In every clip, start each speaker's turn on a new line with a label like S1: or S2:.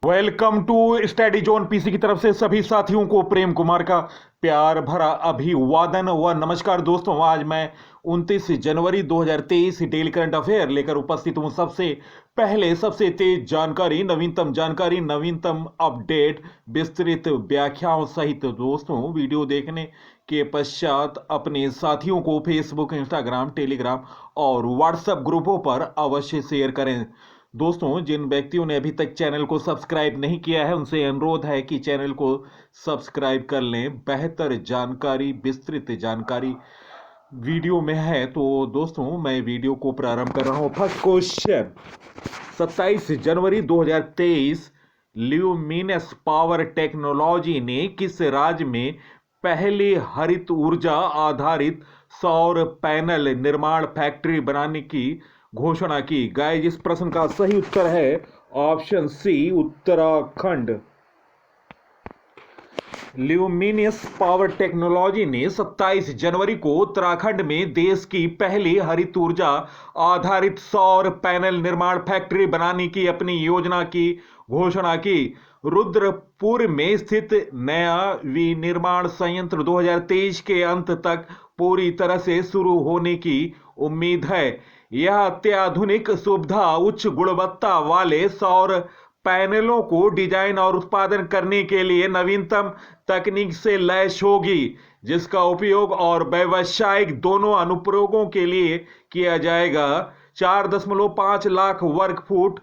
S1: Welcome to study zone PC की तरफ से सभी साथियों को प्रेम कुमार का प्यार भरा अभिवादन व नमस्कार। दोस्तों, आज मैं 29 जनवरी 2023 डेली करंट अफेयर लेकर उपस्थित हूं। सबसे पहले सबसे तेज जानकारी, नवीनतम अपडेट, विस्तृत व्याख्याओं सहित दोस्तों वीडियो देखने के पश्चात अपने साथियों को फेसबुक, इंस्टाग्राम, टेलीग्राम और व्हाट्सएप ग्रुपों पर अवश्य शेयर करें। दोस्तों, जिन व्यक्तियों ने अभी तक चैनल को सब्सक्राइब नहीं किया है उनसे अनुरोध है कि चैनल को सब्सक्राइब कर लें। बेहतर जानकारी, विस्तृत जानकारी वीडियो में है। तो दोस्तों, मैं वीडियो को प्रारंभ कर रहा हूं। फर्स्ट क्वेश्चन, 27 जनवरी 2023 ल्यूमिनस पावर टेक्नोलॉजी ने किस राज्य में पहली हरित ऊर्जा आधारित सौर पैनल निर्माण फैक्ट्री बनाने की घोषणा की? गाइस, इस प्रश्न का सही उत्तर है option C, Uttarakhand. Luminous Power Technology ने 27 जनवरी को उत्तराखंड में देश की पहली हरित ऊर्जा आधारित सौर पैनल निर्माण फैक्ट्री बनाने की अपनी योजना की घोषणा की। रुद्रपुर में स्थित नया विनिर्माण संयंत्र 2023 के अंत तक पूरी तरह से शुरू होने की उम्मीद है। यह अत्याधुनिक सुविधा उच्च गुणवत्ता वाले सौर पैनलों को डिजाइन और उत्पादन करने के लिए नवीनतम तकनीक से लैस होगी, जिसका उपयोग और व्यावसायिक दोनों अनुप्रयोगों के लिए किया जाएगा। 4.5 लाख वर्ग फुट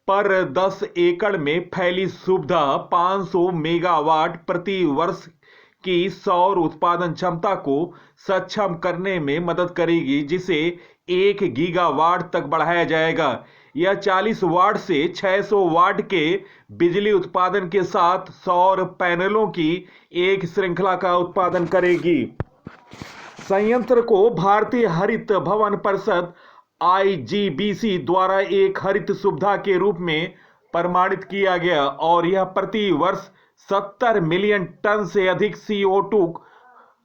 S1: पर 10 एकड़ में फैली सुविधा 500 मेगावाट प्रति वर्ष की सौर उत्पादन क्षमता को सक्षम करने में मदद करेगी, जिसे 1 गीगावाट तक बढ़ाया जाएगा। यह 40 वाट से 600 वाट के बिजली उत्पादन के साथ सौर पैनलों की एक श्रृंखला का उत्पादन करेगी। संयंत्र को भारतीय हरित भवन परिषद IGBC द्वारा एक हरित सुविधा के रूप में प्रमाणित किया गया और यह प्रति वर्ष 70 मिलियन टन से अधिक CO2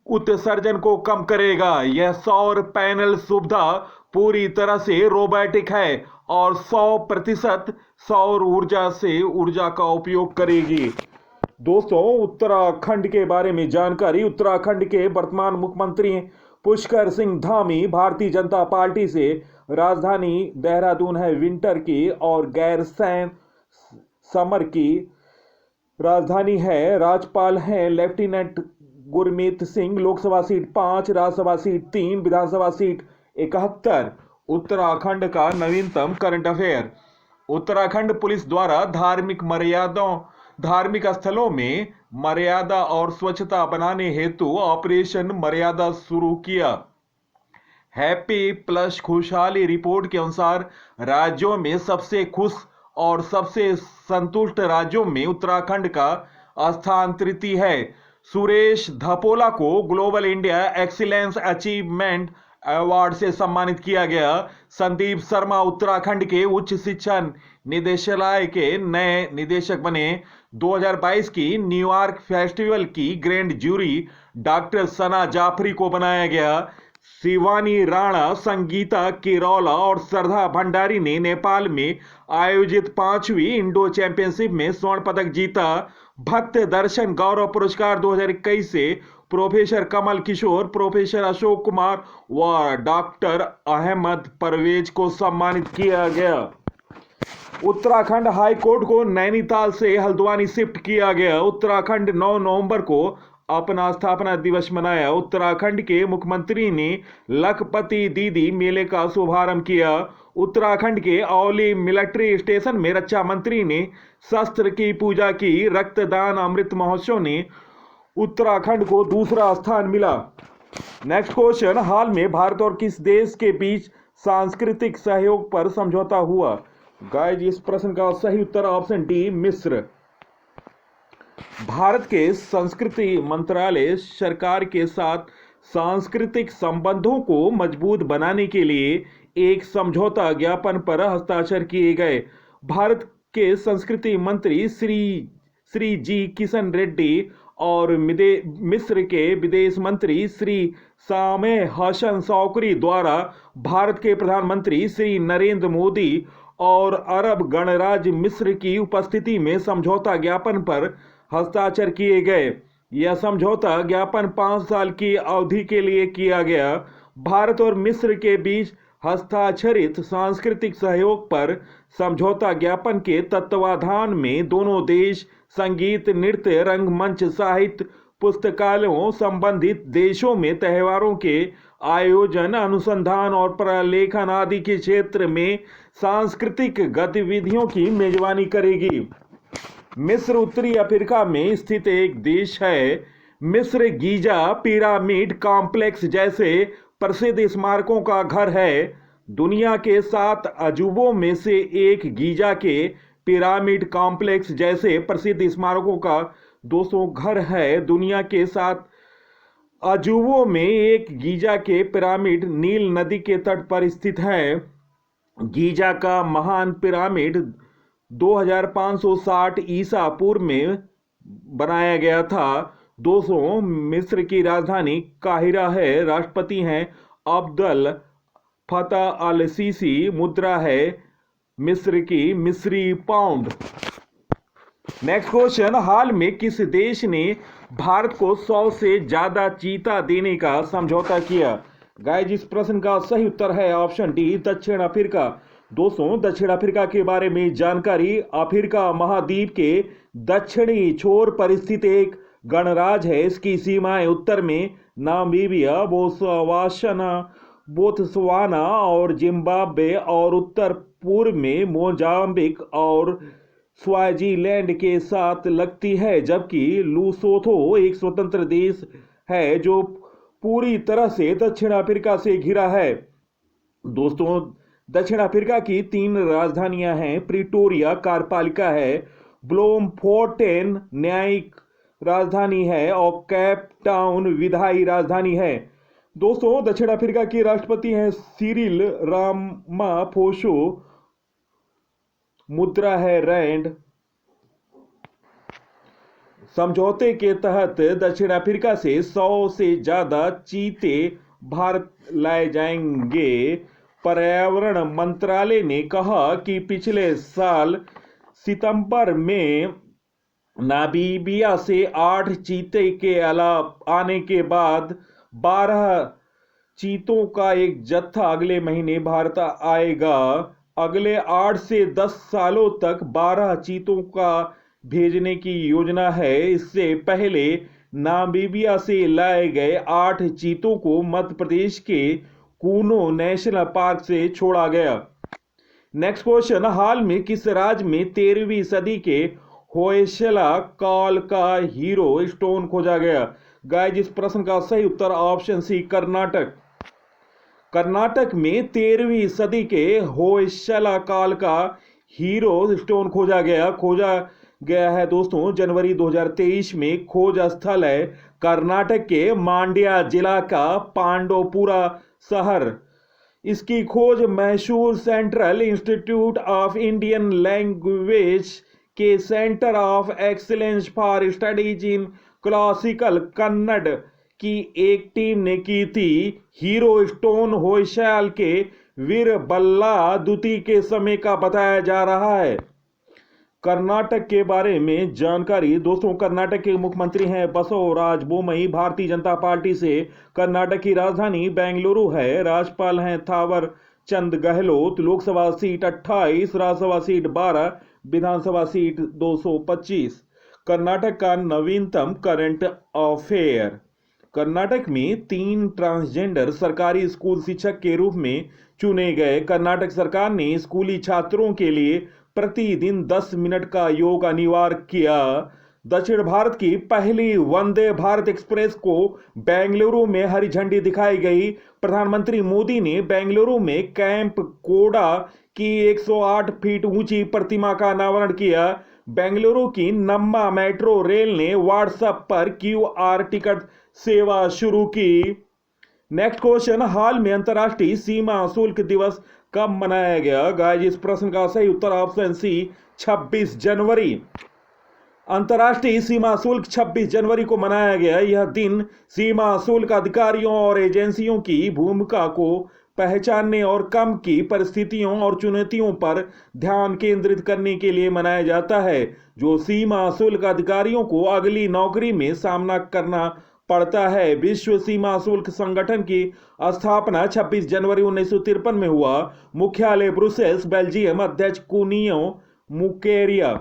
S1: उत्सर्जन को कम करेगा। यह सौर पैनल सुविधा पूरी तरह से रोबोटिक है और 100% सौर ऊर्जा से ऊर्जा का उपयोग करेगी। दोस्तों, उत्तराखंड के बारे में जानकारी। उत्तराखंड के वर्तमान मुख्यमंत्री पुष्कर सिंह धामी भारतीय जनता पार्टी से राजधानी देहरादून है विंटर की और गैरसैंण समर की राजधानी है। राज्यपाल हैं lieutenant Gurmeet Singh. Lok Sabha seat 5, Rajya Sabha seat 3, विधानसभा सीट 71। उत्तराखंड का नवीनतम करंट अफेयर। उत्तराखंड पुलिस द्वारा धार्मिक स्थलों में मर्यादा और स्वच्छता बनाने हेतु ऑपरेशन मर्यादा शुरू किया। हैप्पी प्लस खुशहाली रिपोर्ट के अनुसार राज्यों में सबसे खुश और सबसे संतुष्ट राज्यों में उत्तराखंड का स्थान तृतीय है। सुरेश धपोला को global India excellence achievement award से सम्मानित किया गया। संदीप शर्मा उत्तराखंड के उच्च शिक्षा निदेशालय के नए निदेशक बने। 2022 की न्यूयॉर्क फेस्टिवल की ग्रैंड जूरी डॉक्टर सना जाफरी को बनाया गया। शिवानी राणा, संगीता केरौला और श्रद्धा भंडारी ने नेपाल में आयोजित 5वीं इंडो चैंपियनशिप में स्वर्ण पदक जीता। भक्त दर्शन गौरव पुरस्कार 2021 से प्रोफेसर कमल किशोर, प्रोफेसर अशोक कुमार व डॉक्टर अहमद परवेज को सम्मानित किया गया। उत्तराखंड हाई कोर्ट को नैनीताल से हल्द्वानी शिफ्ट किया गया। उत्तराखंड 9 नवंबर को अपना स्थापना दिवस मनाया। उत्तराखंड के मुख्यमंत्री ने लखपति दीदी मेले का शुभारंभ किया। उत्तराखंड के औली मिलिट्री स्टेशन में रक्षा मंत्री ने शस्त्र की पूजा की। रक्तदान अमृत महोत्सव ने उत्तराखंड को दूसरा स्थान मिला। नेक्स्ट क्वेश्चन, हाल में भारत और किस देश के बीच सांस्कृतिक सहयोग पर समझौता हुआ? गाइस, इस प्रश्न का सही उत्तर ऑप्शन डी, मिस्र। भारत के संस्कृति मंत्रालय सरकार के साथ सांस्कृतिक संबंधों को मजबूत बनाने के लिए एक समझौता ज्ञापन पर हस्ताक्षर किए गए। भारत के संस्कृति मंत्री श्री जी किशन रेड्डी और मिस्र के विदेश मंत्री श्री सामेह हसन शौकरी द्वारा भारत के प्रधानमंत्री श्री नरेंद्र मोदी और अरब गणराज्य मिस्र की उपस्थिति में समझौता ज्ञापन पर हस्ताक्षर किए गए। यह समझौता ज्ञापन 5 साल की अवधि के लिए किया गया। भारत और मिस्र के बीच हस्ताक्षरित सांस्कृतिक सहयोग पर समझौता ज्ञापन के तत्वाधान में दोनों देश संगीत, नृत्य, रंगमंच, साहित्य, पुस्तकालयों, संबंधित देशों में त्योहारों के आयोजन, अनुसंधान और प्रलेखन आदि के क्षेत्र में सांस्कृतिक गतिविधियों की मेजबानी करेगी। मिस्र उत्तरी अफ्रीका में स्थित एक देश है। मिस्र गीजा पिरामिड कॉम्प्लेक्स जैसे प्रसिद्ध स्मारकों का घर है। दुनिया के 7 अजूबों में से एक गीजा के पिरामिड कॉम्प्लेक्स जैसे प्रसिद्ध स्मारकों का दोस्तों घर है। दुनिया के 7 अजूबों में एक गीजा के पिरामिड नील नदी के तट पर स्थित है। गीजा का महान पिरामिड 2560 ईसा पूर्व में बनाया गया था। दोस्तों, मिस्र की राजधानी काहिरा है। राष्ट्रपति हैं अब्दुल फतह अल सीसी। मुद्रा है मिस्र की मिस्री पाउंड। नेक्स्ट क्वेश्चन, हाल में किस देश ने भारत को 100 से ज्यादा चीता देने का समझौता किया? गाइस, इस प्रश्न का सही उत्तर है ऑप्शन डी, दक्षिण अफ्रीका। दोस्तों, दक्षिण अफ्रीका के बारे में जानकारी। अफ्रीका महाद्वीप के दक्षिणी छोर पर स्थित एक गणराज्य है। इसकी सीमाएं उत्तर में नामीबिया, बोत्सवाना और जिम्बाब्वे और उत्तर पूर्व में मोजाम्बिक और स्वाजीलैंड के साथ लगती है, जबकि लूसोथो एक स्वतंत्र देश है जो पूरी तरह से दक्षिण अफ्रीका से घिरा है। दोस्तों, दक्षिण अफ्रीका की 3 राजधानियां हैं। प्रिटोरिया कार्यपालिका है, ब्लोमफोर्टेन न्यायिक राजधानी है और केप टाउन विधायी राजधानी है। दोस्तों, दक्षिण अफ्रीका के राष्ट्रपति हैं सिरिल रामाफोसा। मुद्रा है रैंड। समझौते के तहत दक्षिण अफ्रीका से 100 से ज्यादा चीते भारत लाए जाएंगे। पर्यावरण मंत्रालय ने कहा कि पिछले साल सितंबर में नामीबिया से 8 चीते के आने के बाद 12 चीतों का एक जत्था अगले महीने भारत आएगा। अगले 8 से 10 सालों तक 12 चीतों का भेजने की योजना है। इससे पहले नामीबिया से लाए गए 8 चीतों को मध्य प्रदेश के कूनो नेशनल पार्क से छोड़ा गया। नेक्स्ट क्वेश्चन, हाल में किस राज्य में 13वीं सदी के होयसला काल का हीरो स्टोन खोजा गया? गाइस, इस प्रश्न का सही उत्तर ऑप्शन सी, कर्नाटक। कर्नाटक में 13वीं सदी के होयसला काल का हीरो स्टोन खोजा गया है। दोस्तों, जनवरी 2023 में खोज स्थल है कर्नाटक के मांड्या जिला का पांडवपुरा शहर। इसकी खोज Mysore central institute of Indian language के centre of excellence for studies in classical Kannada की एक टीम ने की थी। हीरो स्टोन होयसाल के वीरबल्ला द्वितीय के समय का बताया जा रहा है। कर्नाटक के बारे में जानकारी। दोस्तों, कर्नाटक के मुख्यमंत्री हैं बसवराज बोम्मई। भारतीय जनता पार्टी से कर्नाटक की राजधानी बेंगलुरु है। राज्यपाल हैं थावर चंद गहलोत। लोकसभा सीट 28, राज्यसभा सीट 12, विधानसभा सीट 225। कर्नाटक का नवीनतम करंट अफेयर। कर्नाटक में 3 ट्रांसजेंडर सरकारी स्कूल शिक्षक के रूप में चुने गए। कर्नाटक सरकार ने स्कूली छात्रों के लिए प्रतिदिन 10 मिनट का योग अनिवार्य किया। दक्षिण भारत की पहली वंदे भारत एक्सप्रेस को बेंगलुरु में हरी झंडी दिखाई गई। प्रधानमंत्री मोदी ने बेंगलुरु में कैंप कोडा की 108 फीट ऊंची प्रतिमा का अनावरण किया। बेंगलुरु की नम्मा मेट्रो रेल ने व्हाट्सएप पर QR टिकट सेवा शुरू की। नेक्स्ट क्वेश्चन, हाल में अंतर्राष्ट्रीय सीमा शुल्क दिवस कब मनाया गया? गाइस, इस प्रश्न का सही उत्तर ऑप्शन सी, 26 जनवरी। अंतर्राष्ट्रीय सीमा शुल्क 26 जनवरी को मनाया गया। यह दिन सीमा शुल्क अधिकारियों और एजेंसियों की भूमिका को पहचानने और कम की परिस्थितियों और चुनौतियों पर ध्यान केंद्रित करने के लिए मनाया जाता है, जो सीमा शुल्क अधिकारियों को अगली नौकरी में सामना करना पड़ता है। विश्व सीमा शुल्क संगठन की स्थापना 26 जनवरी 1953 में हुआ। मुख्यालय ब्रुसेल्स, बेल्जियम। अध्यक्ष कुनियो मुकेरिया।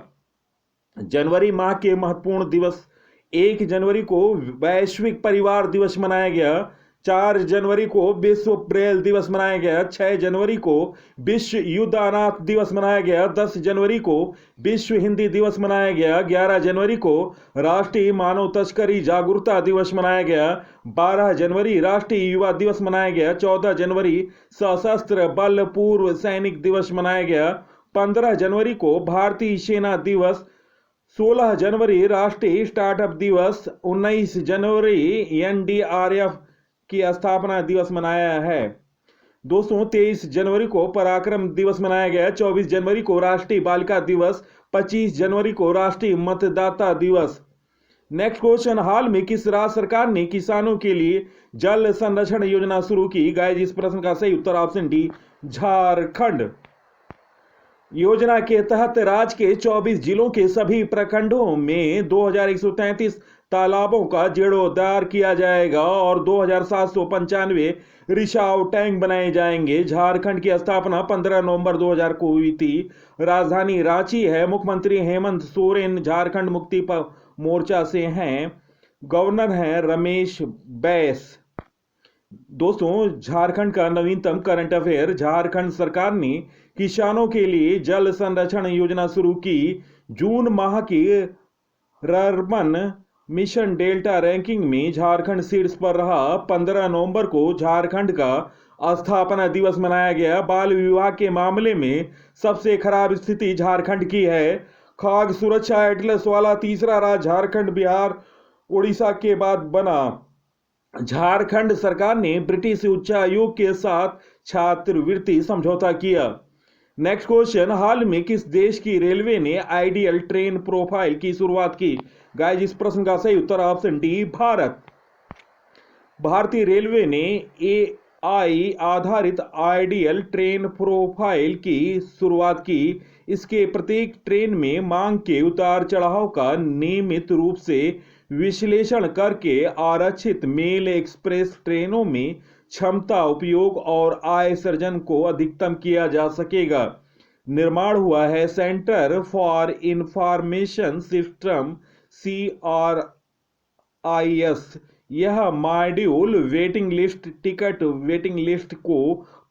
S1: जनवरी माह के महत्वपूर्ण दिवस: 1 जनवरी को वैश्विक परिवार दिवस मनाया गया। 4 जनवरी को विश्व ब्रेल दिवस मनाया गया। 6 जनवरी को विश्व युद्ध अनाथ दिवस मनाया गया। 10 जनवरी को विश्व हिंदी दिवस मनाया गया। 11 जनवरी को राष्ट्रीय मानव तस्करी जागरूकता दिवस मनाया गया। 12 जनवरी राष्ट्रीय युवा दिवस मनाया गया। 14 जनवरी सशस्त्र बल पूर्व सैनिक दिवस मनाया गया। 15 जनवरी को भारतीय सेना दिवस। 16 जनवरी राष्ट्रीय स्टार्टअप दिवस। 19 जनवरी एनडीआरएफ की स्थापना दिवस मनाया है। दोस्तों, 23 जनवरी को पराक्रम दिवस मनाया गया। 24 जनवरी को राष्ट्रीय बालिका दिवस। 25 जनवरी को राष्ट्रीय मतदाता दिवस। नेक्स्ट क्वेश्चन: हाल में किस राज्य सरकार ने किसानों के लिए जल संरक्षण योजना शुरू की? गाइस, इस प्रश्न का सही उत्तर ऑप्शन डी, झारखंड। योजना के तहत राज्य के 24 जिलों के सभी प्रखंडों में 2133 तालाबों का जीर्णोद्धार किया जाएगा और 2795 रिसाव टैंक बनाए जाएंगे। झारखंड की स्थापना 15 नवंबर 2000 को हुई थी। राजधानी रांची है। मुख्यमंत्री हेमंत सोरेन झारखंड मुक्ति मोर्चा से हैं। गवर्नर हैं रमेश बैस। दोस्तों, झारखंड का नवीनतम करंट अफेयर: झारखंड सरकार ने किसानों के लिए जल संरक्षण योजना शुरू की। जून माह की रर्बन मिशन डेल्टा रैंकिंग में झारखंड शीर्ष पर रहा। 15 नवंबर को झारखंड का स्थापना दिवस मनाया गया। बाल विवाह के मामले में सबसे खराब स्थिति झारखंड की है। खाद्य सुरक्षा एटलस वाला तीसरा राज्य झारखंड बिहार उड़ीसा के बाद बना। झारखंड सरकार ने ब्रिटिश उच्चायोग के साथ छात्रवृत्ति समझौता किया। नेक्स्ट क्वेश्चन: हाल में किस देश की रेलवे ने आइडियल ट्रेन प्रोफाइल की शुरुआत की? गाइस, इस प्रश्न का सही उत्तर ऑप्शन डी, भारत। भारतीय रेलवे ने एआई आधारित आइडियल ट्रेन प्रोफाइल की शुरुआत की। इसके प्रत्येक ट्रेन में मांग के उतार चढ़ाव का नियमित रूप से विश्लेषण करके आरक्षित मेल एक्सप्रेस ट्रेनों में क्षमता, उपयोग और आय सृजन को अधिकतम किया जा सकेगा। निर्माण हुआ है centre for information system CRIS। यह module waiting list ticket waiting list को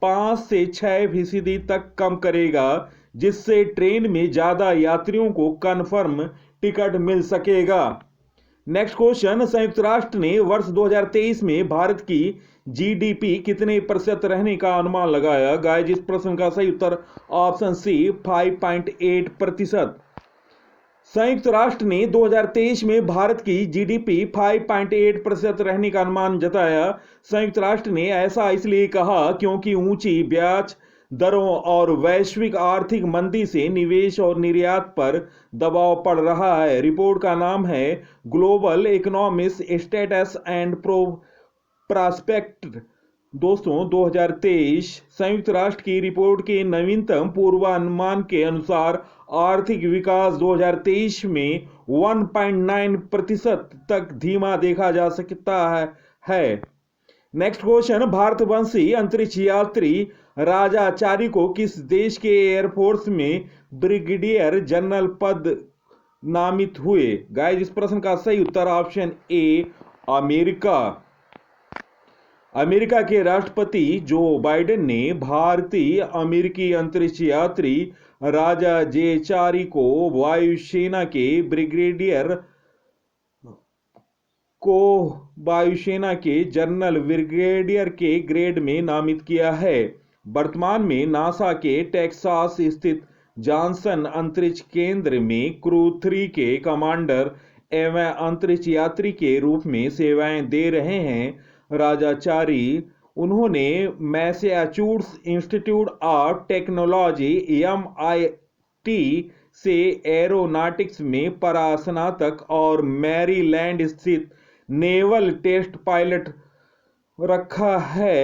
S1: 5 से 6% तक कम करेगा, जिससे ट्रेन में ज्यादा यात्रियों को कन्फर्म टिकट मिल सकेगा। नेक्स्ट क्वेश्चन: संयुक्त राष्ट्र ने वर्ष 2023 में भारत की जीडीपी कितने प्रतिशत रहने का अनुमान लगाया? गाइस, इस प्रश्न का सही उत्तर ऑप्शन सी, 5.8%। संयुक्त राष्ट्र ने 2023 में भारत की जीडीपी 5.8% रहने का अनुमान जताया। संयुक्त राष्ट्र ने ऐसा इसलिए कहा क्योंकि ऊंची ब्याज दरों और वैश्विक आर्थिक मंदी से निवेश और निर्यात पर दबाव पड़ रहा है। रिपोर्ट का नाम है global economic status and prospect. दोस्तों, 2023 संयुक्त राष्ट्र की रिपोर्ट के नवीनतम पूर्वानुमान के अनुसार आर्थिक विकास 2023 में 1.9% तक धीमा देखा जा सकता है। नेक्स्ट क्वेश्चन: भारतवंशी अंतरिक्ष यात्री राजाचारी को किस देश के एयरफोर्स में ब्रिगेडियर जनरल पद नामित हुए? गाइस, इस प्रश्न का सही उत्तर ऑप्शन ए, अमेरिका। अमेरिका के राष्ट्रपति जो बाइडेन ने भारतीय अमेरिकी अंतरिक्ष यात्री राजाचारी को वायुसेना के जनरल ब्रिगेडियर के ग्रेड में नामित किया है। वर्तमान में नासा के टेक्सास स्थित जॉनसन अंतरिक्ष केंद्र में क्रू 3 के कमांडर एवं अंतरिक्ष यात्री के रूप में सेवाएं दे रहे हैं। राजाचारी उन्होंने Massachusetts institute of technology MIT से एरोनॉटिक्स में परास्नातक और मैरीलैंड स्थित नेवल टेस्ट पायलट रखा है।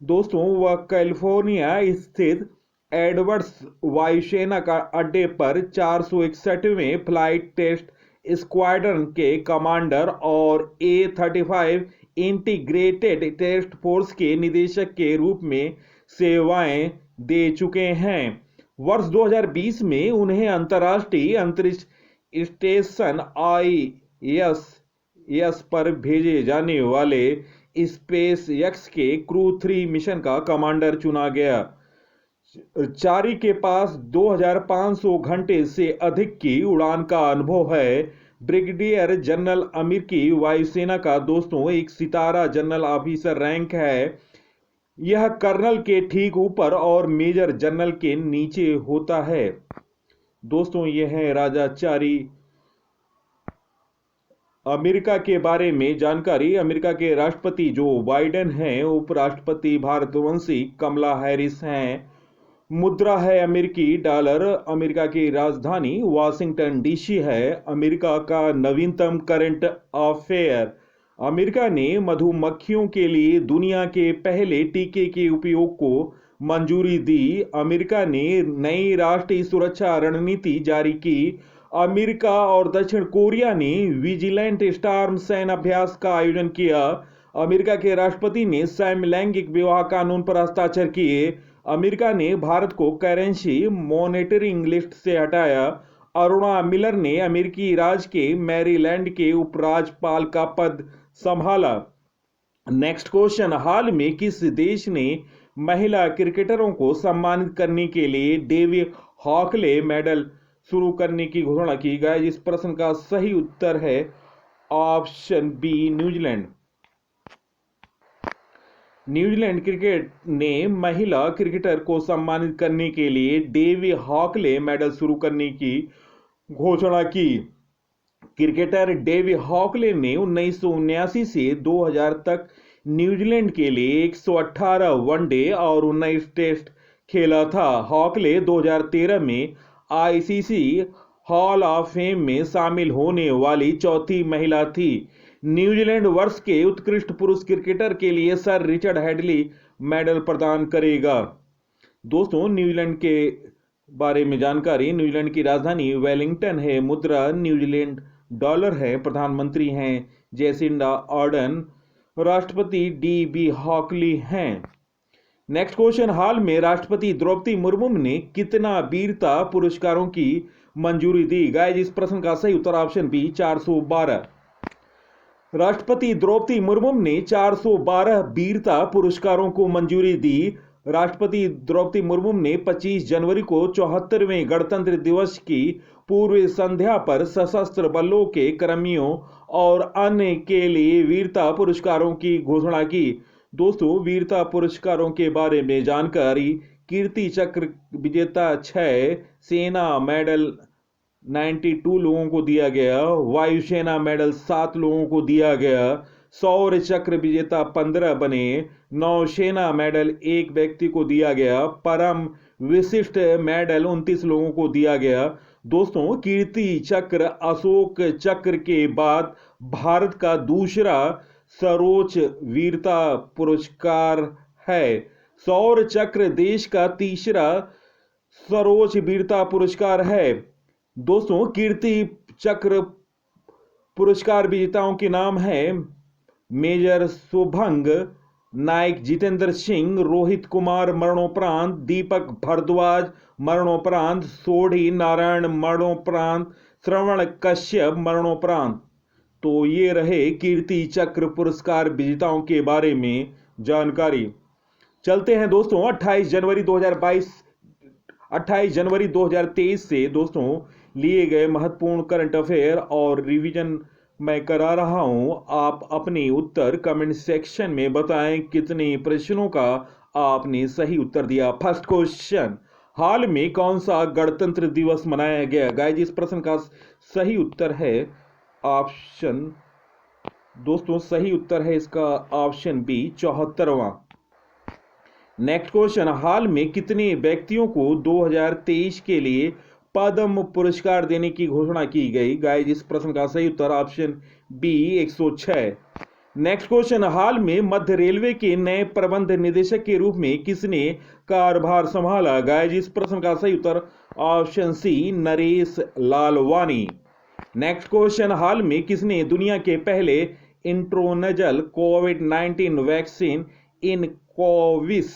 S1: दोस्तों वह कैलिफोर्निया स्थित एडवर्ड्स वायुसेना का अड्डे पर 461वें फ्लाइट टेस्ट स्क्वाड्रन के कमांडर और A-35 इंटीग्रेटेड टेस्ट फोर्स के निदेशक के रूप में सेवाएं दे चुके हैं। वर्ष 2020 में उन्हें अंतर्राष्ट्रीय अंतरिक्ष स्टेशन ISS पर भेजे जाने वाले स्पेस एक्स के क्रू 3 मिशन का कमांडर चुना गया। चारी के पास 2500 घंटे से अधिक की उड़ान का अनुभव है। ब्रिगेडियर जनरल अमेरिकी वायुसेना का दोस्तों एक सितारा जनरल ऑफिसर रैंक है। यह कर्नल के ठीक ऊपर और मेजर जनरल के नीचे होता है। दोस्तों यह है राजा चारी अमेरिका के बारे में जानकारी। अमेरिका के राष्ट्रपति जो बाइडेन हैं, उपराष्ट्रपति भारतवंशी कमला हैरिस हैं। मुद्रा है अमेरिकी डॉलर। अमेरिका की राजधानी वाशिंगटन डीसी है। अमेरिका का नवीनतम करंट अफेयर। अमेरिका ने मधुमक्खियों के लिए दुनिया के पहले टीके के उपयोग को मंजूरी दी। अमेरिका ने नई राष्ट्रीय सुरक्षा रणनीति जारी की। अमेरिका और दक्षिण कोरिया ने विजिलेंट स्टॉर्म सैन्य अभ्यास का आयोजन किया। अमेरिका के राष्ट्रपति ने समलैंगिक विवाह कानून पर हस्ताक्षर किए। अमेरिका ने भारत को करेंसी मॉनिटरिंग लिस्ट से हटाया। अरुणा मिलर ने अमेरिकी राज्य के मैरीलैंड के उपराज्यपाल का पद संभाला। नेक्स्ट क्वेश्चन, हाल में किस देश ने महिला क्रिकेटरों को सम्मानित करने के लिए डेवी हॉकले मेडल शुरू करने की घोषणा की गई? इस प्रश्न का सही उत्तर है option B, New Zealand. New Zealand cricket ने महिला क्रिकेटर को सम्मानित करने के लिए डेवी हॉकले मेडल शुरू करने की घोषणा की। क्रिकेटर डेवी हॉकले ने 1979 से 2000 तक न्यूजीलैंड के लिए 118 वनडे और 19 टेस्ट खेला था। हॉकले 2013 में आईसीसी हॉल ऑफ फेम में शामिल होने वाली चौथी महिला थी। न्यूजीलैंड वर्ष के उत्कृष्ट पुरुष क्रिकेटर के लिए सर रिचर्ड हेडली मेडल प्रदान करेगा। दोस्तों न्यूजीलैंड के बारे में जानकारी। न्यूजीलैंड की राजधानी वेलिंगटन है। मुद्रा न्यूजीलैंड डॉलर है। प्रधानमंत्री हैं जेसिंडा आर्डन। राष्ट्रपति DB हॉकली हैं। नेक्स्ट क्वेश्चन, हाल में राष्ट्रपति द्रौपदी मुर्मू ने कितना वीरता पुरस्कारों की मंजूरी दी? गाइस इस प्रश्न का सही उत्तर ऑप्शन बी, 412। राष्ट्रपति द्रौपदी मुर्मू ने 412 वीरता पुरस्कारों को मंजूरी दी। राष्ट्रपति द्रौपदी मुर्मू ने 25 जनवरी को 74वें गणतंत्र दिवस की पूर्व संध्या पर सशस्त्र बलों के कर्मियों और अन्य के लिए वीरता पुरस्कारों की घोषणा की। दोस्तों वीरता पुरस्कारों के बारे में जानकारी। कीर्ति चक्र विजेता 6, सेना मेडल 92 लोगों को दिया गया। वायुसेना मेडल 7 लोगों को दिया गया। सौर चक्र विजेता 15 बने। नौसेना मेडल 1 व्यक्ति को दिया गया। परम विशिष्ट मेडल 29 लोगों को दिया गया। दोस्तों कीर्ति चक्र अशोक चक्र के बाद भारत का दूसरा सर्वोच्च वीरता पुरस्कार है। सौर चक्र देश का तीसरा सर्वोच्च वीरता पुरस्कार है। दोस्तों कीर्ति चक्र पुरस्कार विजेताओं के नाम हैं मेजर शुभंग नायक, जितेंद्र सिंह, रोहित कुमार मरणोपरांत, दीपक भारद्वाज मरणोपरांत, सोढ़ी नारायण मरणोपरांत, श्रवण कश्यप मरणोपरांत। तो ये रहे कीर्ति चक्र पुरस्कार विजेताओं के बारे में जानकारी। चलते हैं दोस्तों 28 जनवरी 2023 से दोस्तों लिए गए महत्वपूर्ण करंट अफेयर और रिवीजन मैं करा रहा हूं। आप अपने उत्तर कमेंट सेक्शन में बताएं कितने प्रश्नों का आपने सही उत्तर दिया। फर्स्ट क्वेश्चन, हाल में कौन सा गणतंत्र दिवस मनाया गया? गाइस इस प्रश्न का सही उत्तर है ऑप्शन, दोस्तों सही उत्तर है इसका ऑप्शन बी, 74वां। नेक्स्ट क्वेश्चन, हाल में कितने व्यक्तियों को 2023 के लिए पद्म पुरस्कार देने की घोषणा की गई? गाइस इस प्रश्न का सही उत्तर ऑप्शन बी, 106। नेक्स्ट क्वेश्चन, हाल में मध्य रेलवे के नए प्रबंध निदेशक के रूप में किसने कार्यभार संभाला? गाइस इस प्रश्न का सही उत्तर option C, Naresh Lalwani. Next question, हाल में किसने दुनिया के पहले इंट्रोनजल कोविड-19 वैक्सीन इनकोविस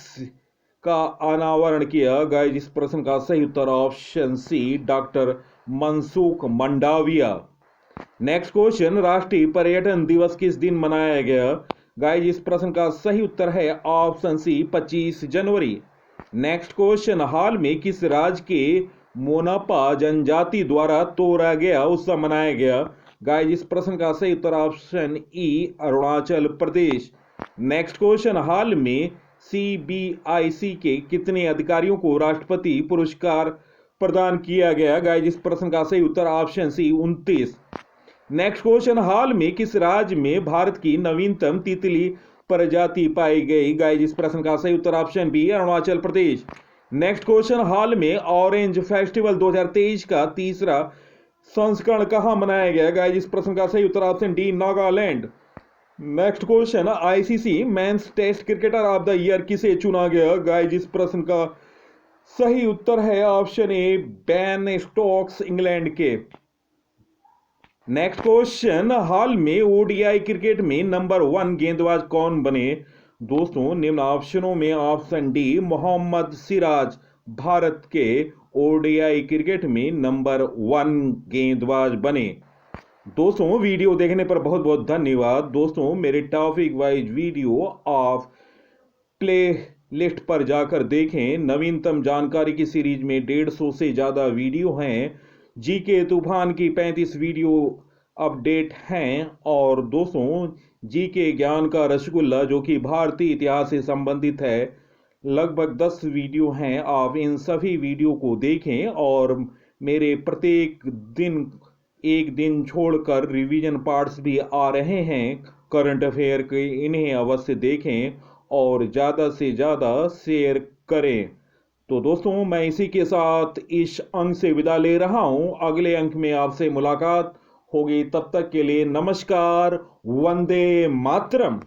S1: का अनावरण किया? गाइस इस प्रश्न का सही उत्तर option C, doctor Mansukh Mandaviya. Next question, राष्ट्रीय पर्यटन दिवस किस दिन मनाया गया? गाइस इस प्रश्न का सही उत्तर है ऑप्शन सी, 25 जनवरी। नेक्स्ट क्वेश्चन, हाल में किस राज्य के मोनापा जनजाति द्वारा तोड़ा गया उत्सव मनाया गया? गाइस इस प्रश्न का सही उत्तर option E, Arunachal Pradesh. Next question, हाल में सीबीआईसी के कितने अधिकारियों को राष्ट्रपति पुरस्कार प्रदान किया गया? गाइस इस प्रश्न का सही उत्तर ऑप्शन सी, 29। नेक्स्ट क्वेश्चन, हाल में किस राज्य में भारत की नवीनतम तितली प्रजाति पाई गई? गाइस इस प्रश्न का सही उत्तर option B, Arunachal Pradesh. Next question, हाल में ऑरेंज फेस्टिवल 2023 का तीसरा संस्करण कहां मनाया गया? गाइस इस प्रश्न का सही उत्तर option D, Nagaland. Next question, ICC men's test cricketer of the year किसे चुना गया? गाइस इस प्रश्न का सही उत्तर है option A, Ben Stokes England के। नेक्स्ट क्वेश्चन, हाल में ओडीआई क्रिकेट में नंबर 1 गेंदबाज कौन बने? दोस्तों निम्न ऑप्शनों में ऑप्शन डी, मोहम्मद सिराज भारत के ओडीआई क्रिकेट में नंबर 1 गेंदबाज बने। दोस्तों वीडियो देखने पर बहुत बहुत धन्यवाद। दोस्तों मेरे टॉपिक वाइज वीडियो आप प्ले लिस्ट पर जाकर देखें। नवीनतम जानकारी की सीरीज में 150 से ज़्यादा वीडियो हैं। जीके तूफान की 35 वीडियो अपडेट हैं। और दोस्तों जीके ज्ञान का रसगुल्ला जो कि भारतीय इतिहास से संबंधित है, लगभग 10 वीडियो हैं। आप इन सभी वीडियो को देखें और मेरे प्रत्येक दिन एक दिन छोड़कर रिवीजन पार्ट्स भी आ रहे हैं करंट अफेयर के, इन्हें अवश्य देखें और ज़्यादा से ज़्यादा शेयर करें। तो दोस्तों मैं इसी के साथ इस अंक से विदा ले रहा हूं। अगले अंक में आपसे मुलाकात होगी, तब तक के लिए नमस्कार, वंदे मातरम।